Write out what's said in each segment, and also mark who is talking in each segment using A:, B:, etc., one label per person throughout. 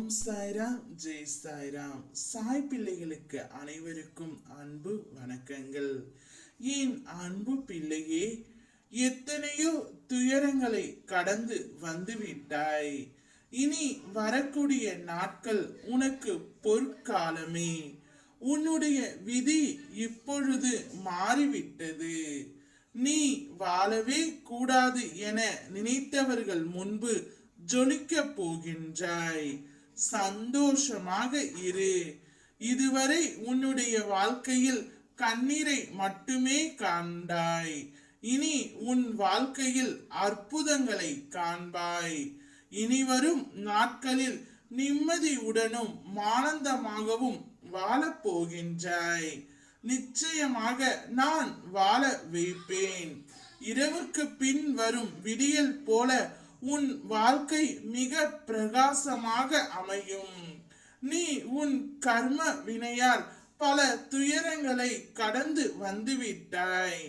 A: ஓம் சாய்ராம், ஜெய் சாய்ராம். சாய் பிள்ளைகளுக்கு அனைவருக்கும் அன்பு வணக்கங்கள். என் அன்பு பிள்ளையே, எத்தனையோ துயரங்களை கடந்து வந்துவிட்டாய். இனி வரக்கூடிய நாட்கள் உனக்கு பொற்காலமே. உன்னுடைய விதி இப்பொழுது மாறிவிட்டது. நீ வாழவே கூடாது என நினைத்தவர்கள் முன்பு ஜொலிக்க போகின்றாய். சந்தோஷமாக இரு. இதுவரை உன்னுடைய வாழ்க்கையில் கண்ணீரை மட்டுமே காண்பாய். இனி உன் வாழ்க்கையில் அற்புதங்களை காண்பாய். இனி வரும் நாட்களில் நிம்மதியுடனும் ஆனந்தமாகவும் வாழப் போகின்றாய். நிச்சயமாக நான் வாழ வைப்பேன். இரவுக்கு பின் வரும் விடியல் போல உன் வாழ்க்கை மிக பிரகாசமாக அமையும். நீ உன் கர்ம வினையால் பல துயரங்களை கடந்து வந்துவிட்டாய்.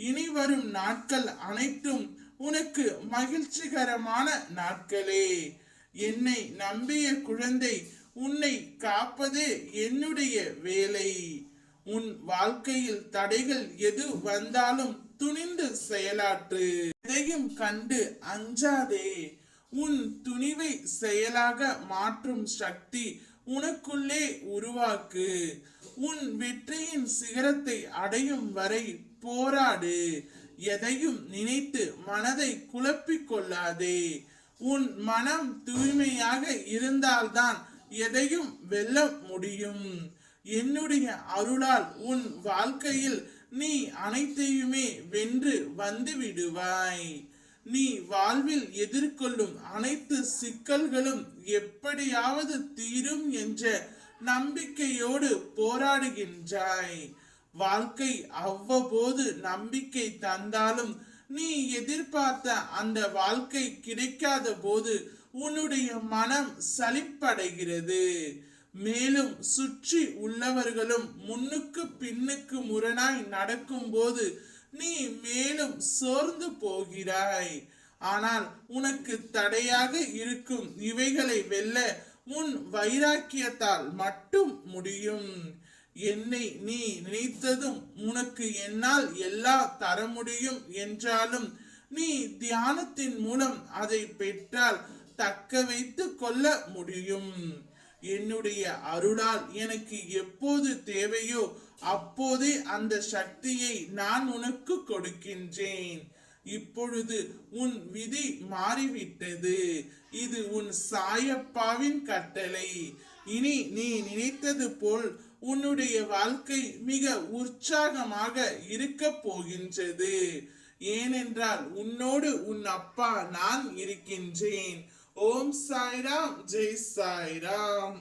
A: இனி வரும் நாட்கள் அனைத்தும் உனக்கு மகிழ்ச்சிகரமான நாட்களே. என்னை நம்பிய குழந்தை, உன்னை காப்பதே என்னுடைய வேலை. உன் வாழ்க்கையில் தடைகள் எது வந்தாலும் துணிந்து செயலாற்று. எதையும் கண்டு அஞ்சாதே. உன் துணிவை செயலாக மாற்றும் சக்தி உனக்குள்ளே உருவாக்கு. உன் வெற்றியின் சிகரத்தை அடையும் வரை போராடு. எதையும் நினைத்து மனதை குழப்பிக் கொள்ளாதே. உன் மனம் தூய்மையாக இருந்தால்தான் எதையும் வெல்ல முடியும். என்னுடைய அருளால் உன் வாழ்க்கையில் நீ அனைத்தையுமே வென்று வந்து விடுவாய். நீ வாழ்வில் எதிர்கொள்ளும் அனைத்து சிக்கல்களும் எப்படியாவது தீரும் என்ற நம்பிக்கையோடு போராடுகின்றாய். வாழ்க்கை அவ்வப்போது நம்பிக்கை தந்தாலும் நீ எதிர்பார்த்த அந்த வாழ்க்கை கிடைக்காத போது உன்னுடைய மனம் சலிப்படைகிறது. மேலும் சுற்றி உள்ளவர்களும் முன்னுக்கு பின்னுக்கு முரணாய் நடக்கும் போது நீ மேலும் சோர்ந்து போகிறாய். ஆனால் உனக்கு தடையாக இருக்கும் இவைகளை வெல்ல உன் வைராக்கியத்தால் மட்டும் முடியும். என்னை நீ நினைத்ததும் உனக்கு என்னால் எல்லாம் தர முடியும் என்றாலும் நீ தியானத்தின் மூலம் அதை பெற்றால் தக்க வைத்து கொள்ள முடியும். என்னுடைய அருளால் எனக்கு எப்போது தேவையோ அப்போதே அந்த சக்தியை நான் உனக்கு கொடுக்கின்றேன். இப்பொழுது உன் விதி மாறிவிட்டது. இது உன் சாயப்பாவின் கட்டளை. இனி நீ நினைத்தது போல் உன்னுடைய வாழ்க்கை மிக உற்சாகமாக இருக்க போகின்றது. ஏனென்றால் உன்னோடு உன் அப்பா நான் இருக்கின்றேன். ஓம் சாய்ராம், ஜெய் சாய்ராம்.